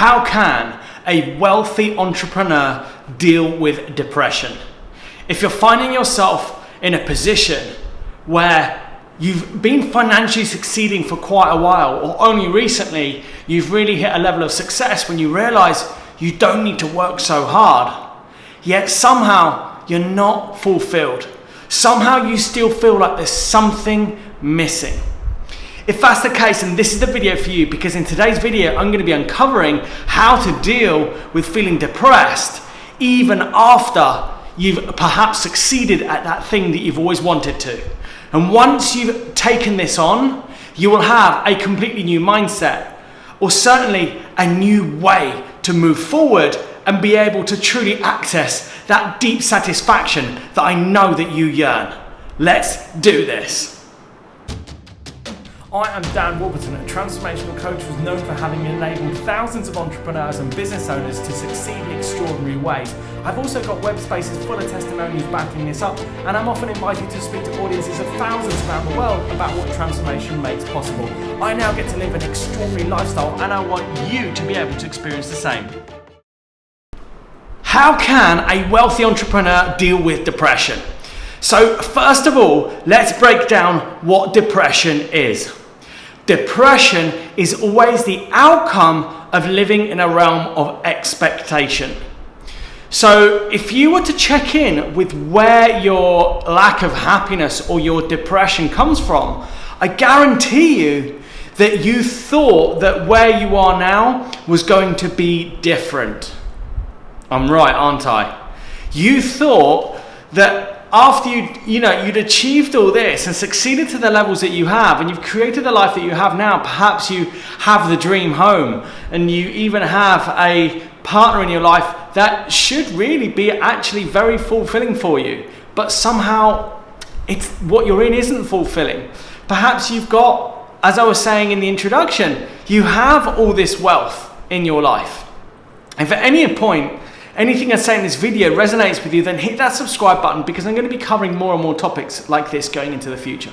How can a wealthy entrepreneur deal with depression? If you're finding yourself in a position where you've been financially succeeding for quite a while, or only recently you've really hit a level of success when you realize you don't need to work so hard, yet somehow you're not fulfilled. Somehow you still feel like there's something missing. If that's the case, then this is the video for you, because in today's video, I'm going to be uncovering how to deal with feeling depressed even after you've perhaps succeeded at that thing that you've always wanted to. And once you've taken this on, you will have a completely new mindset, or certainly a new way to move forward and be able to truly access that deep satisfaction that I know that you yearn. Let's do this. I am Dan Warburton, a transformational coach who's known for having enabled thousands of entrepreneurs and business owners to succeed in extraordinary ways. I've also got web spaces full of testimonials backing this up, and I'm often invited to speak to audiences of thousands around the world about what transformation makes possible. I now get to live an extraordinary lifestyle, and I want you to be able to experience the same. How can a wealthy entrepreneur deal with depression? So first of all, let's break down what depression is. Depression is always the outcome of living in a realm of expectation. So if you were to check in with where your lack of happiness or your depression comes from, I guarantee you that you thought that where you are now was going to be different. I'm right, aren't I? You thought that after you'd achieved all this and succeeded to the levels that you have, and you've created the life that you have now, perhaps you have the dream home, and you even have a partner in your life that should really be actually very fulfilling for you, but somehow it's what you're in isn't fulfilling. Perhaps you've got, as I was saying in the introduction, you have all this wealth in your life. If at any point anything I say in this video resonates with you, then hit that subscribe button, because I'm going to be covering more and more topics like this going into the future.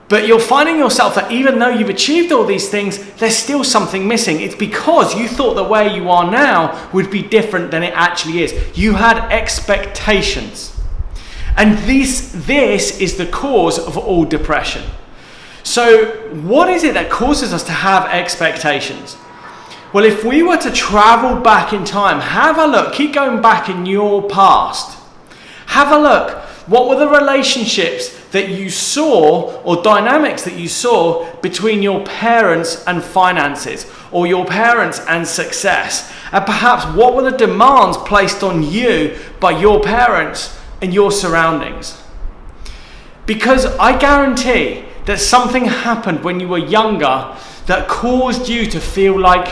But you're finding yourself that even though you've achieved all these things, there's still something missing. It's because you thought that where you are now would be different than it actually is. You had expectations. And this is the cause of all depression. So what is it that causes us to have expectations? Well, if we were to travel back in time, have a look, keep going back in your past. Have a look. What were the relationships that you saw, or dynamics that you saw between your parents and finances, or your parents and success? And perhaps what were the demands placed on you by your parents and your surroundings? Because I guarantee that something happened when you were younger that caused you to feel like,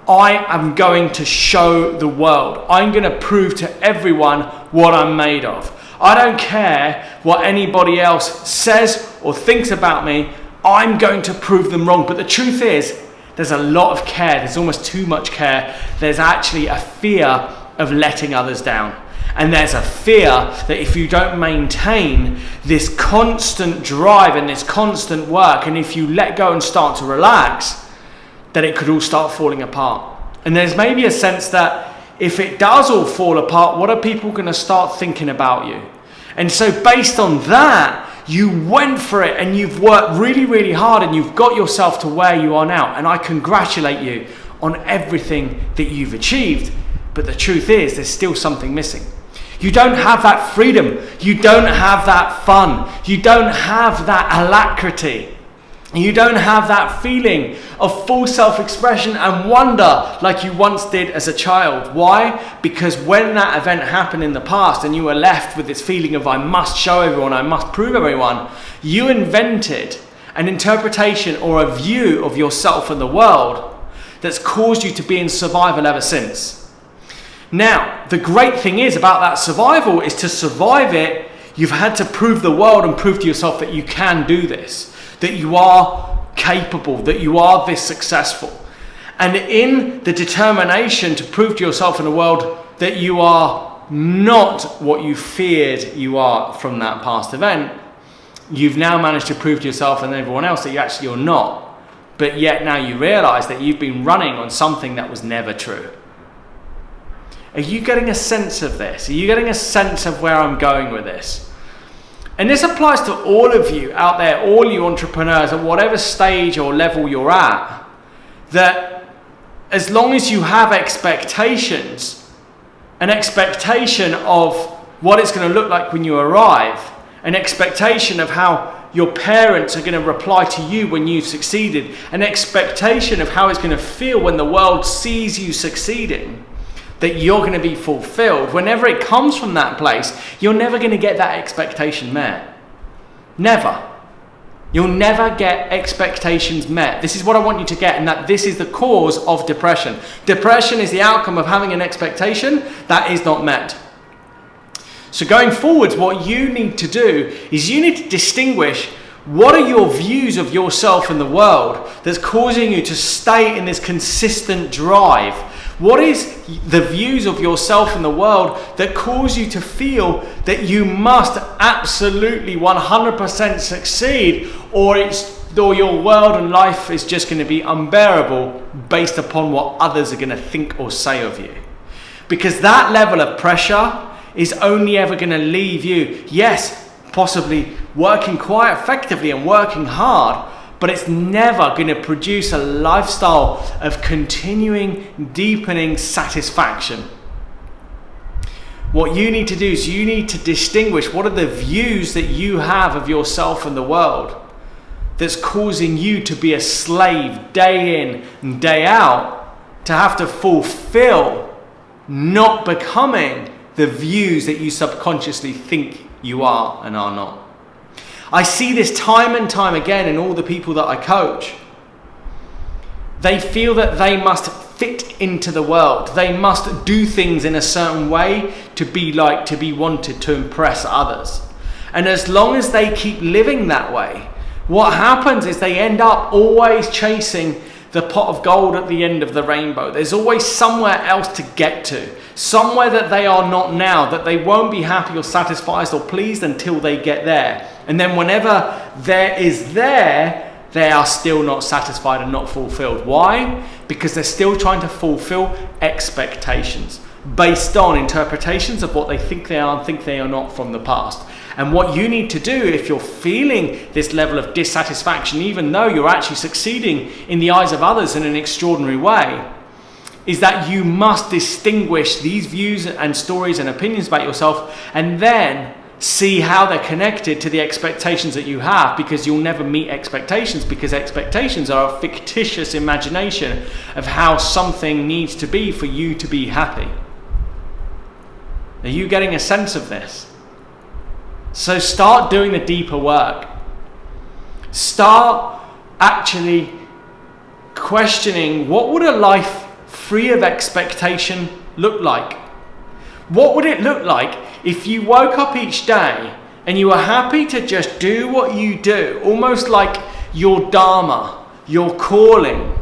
I am going to show the world. I'm going to prove to everyone what I'm made of. I don't care what anybody else says or thinks about me. I'm going to prove them wrong. But the truth is, there's a lot of care. There's almost too much care. There's actually a fear of letting others down. And there's a fear that if you don't maintain this constant drive and this constant work, and if you let go and start to relax, that it could all start falling apart. And there's maybe a sense that if it does all fall apart, what are people going to start thinking about you? And so based on that, you went for it and you've worked really, really hard, and you've got yourself to where you are now. And I congratulate you on everything that you've achieved. But the truth is, there's still something missing. You don't have that freedom. You don't have that fun. You don't have that alacrity. You don't have that feeling of full self-expression and wonder like you once did as a child. Why? Because when that event happened in the past and you were left with this feeling of I must show everyone, I must prove everyone, you invented an interpretation or a view of yourself and the world that's caused you to be in survival ever since. Now, the great thing is about that survival is to survive it, you've had to prove the world and prove to yourself that you can do this, that you are capable, that you are this successful. And in the determination to prove to yourself in the world that you are not what you feared you are from that past event, you've now managed to prove to yourself and everyone else that you're not but yet now you realize that you've been running on something that was never true. Are you getting a sense of this? Are you getting a sense of where I'm going with this? And this applies to all of you out there, all you entrepreneurs at whatever stage or level you're at, that as long as you have expectations, an expectation of what it's going to look like when you arrive, an expectation of how your parents are going to reply to you when you've succeeded, an expectation of how it's going to feel when the world sees you succeeding, that you're going to be fulfilled. Whenever it comes from that place, you're never going to get that expectation met. Never. You'll never get expectations met. This is what I want you to get, and that this is the cause of depression. Depression is the outcome of having an expectation that is not met. So going forwards, what you need to do is you need to distinguish what are your views of yourself and the world that's causing you to stay in this consistent drive. What is the views of yourself and the world that cause you to feel that you must absolutely 100% succeed, or your world and life is just going to be unbearable based upon what others are going to think or say of you? Because that level of pressure is only ever going to leave you, yes, possibly working quite effectively and working hard, but it's never going to produce a lifestyle of continuing, deepening satisfaction. What you need to do is you need to distinguish what are the views that you have of yourself and the world that's causing you to be a slave day in and day out, to have to fulfill, not becoming the views that you subconsciously think you are and are not. I see this time and time again in all the people that I coach. They feel that they must fit into the world. They must do things in a certain way to be liked, to be wanted, to impress others. And as long as they keep living that way, what happens is they end up always chasing the pot of gold at the end of the rainbow. There's always somewhere else to get to, somewhere that they are not now, that they won't be happy or satisfied or pleased until they get there. And then whenever they are still not satisfied and not fulfilled. Why? Because they're still trying to fulfill expectations based on interpretations of what they think they are and think they are not from the past. And what you need to do if you're feeling this level of dissatisfaction, even though you're actually succeeding in the eyes of others in an extraordinary way, is that you must distinguish these views and stories and opinions about yourself, and then see how they're connected to the expectations that you have, because you'll never meet expectations, because expectations are a fictitious imagination of how something needs to be for you to be happy. Are you getting a sense of this? So start doing the deeper work. Start actually questioning, what would a life free of expectation look like? What would it look like if you woke up each day and you were happy to just do what you do, almost like your dharma, your calling,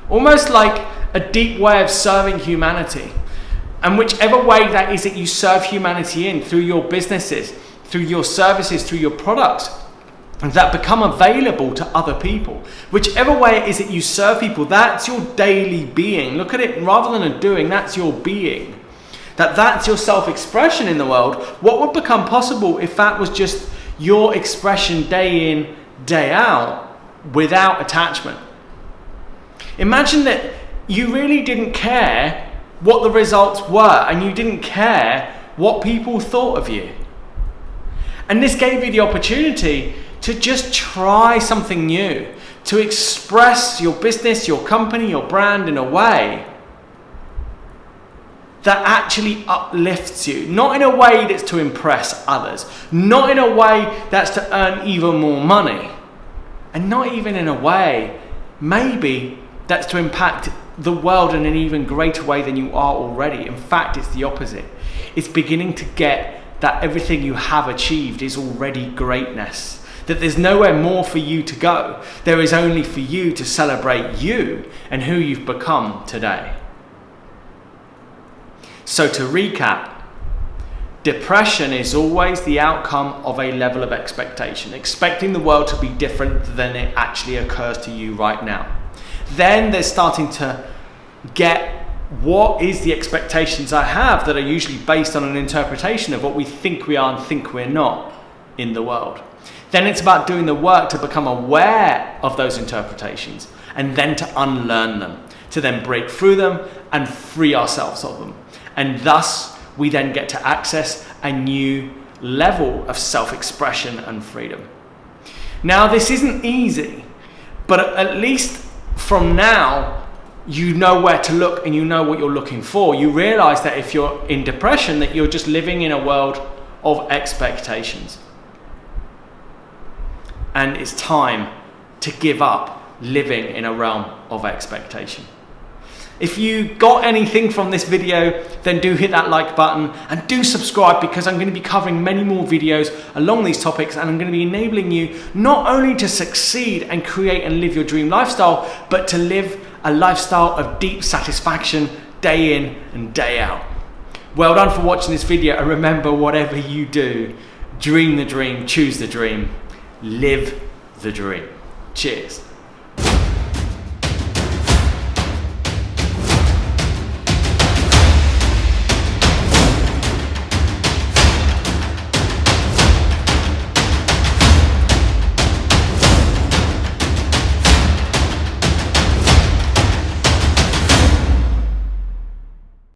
almost like a deep way of serving humanity? And whichever way that is that you serve humanity in, through your businesses, through your services, through your products that become available to other people, whichever way it is that you serve people, that's your daily being. Look at it rather than a doing, that's your being. That's your self-expression in the world. What would become possible if that was just your expression day in, day out, without attachment? Imagine that you really didn't care what the results were, and you didn't care what people thought of you. And this gave you the opportunity to just try something new, to express your business, your company, your brand in a way that actually uplifts you. Not in a way that's to impress others, not in a way that's to earn even more money, and not even in a way maybe that's to impact the world in an even greater way than you are already. In fact, it's the opposite. It's beginning to get that everything you have achieved is already greatness, that there's nowhere more for you to go. There is only for you to celebrate you and who you've become today. So to recap, Depression is always the outcome of a level of expectation, expecting the world to be different than it actually occurs to you right now. Then there's starting to get, what is the expectations I have that are usually based on an interpretation of what we think we are and think we're not in the world. Then it's about doing the work to become aware of those interpretations and then to unlearn them, to then break through them and free ourselves of them. And thus, we then get to access a new level of self-expression and freedom. Now, this isn't easy, but at least from now, you know where to look and you know what you're looking for. You realize that if you're in depression, that you're just living in a world of expectations. And it's time to give up living in a realm of expectation. If you got anything from this video, then do hit that like button and do subscribe, because I'm going to be covering many more videos along these topics, and I'm going to be enabling you not only to succeed and create and live your dream lifestyle, but to live a lifestyle of deep satisfaction day in and day out. Well done for watching this video, and remember, whatever you do, dream the dream, choose the dream, live the dream. Cheers.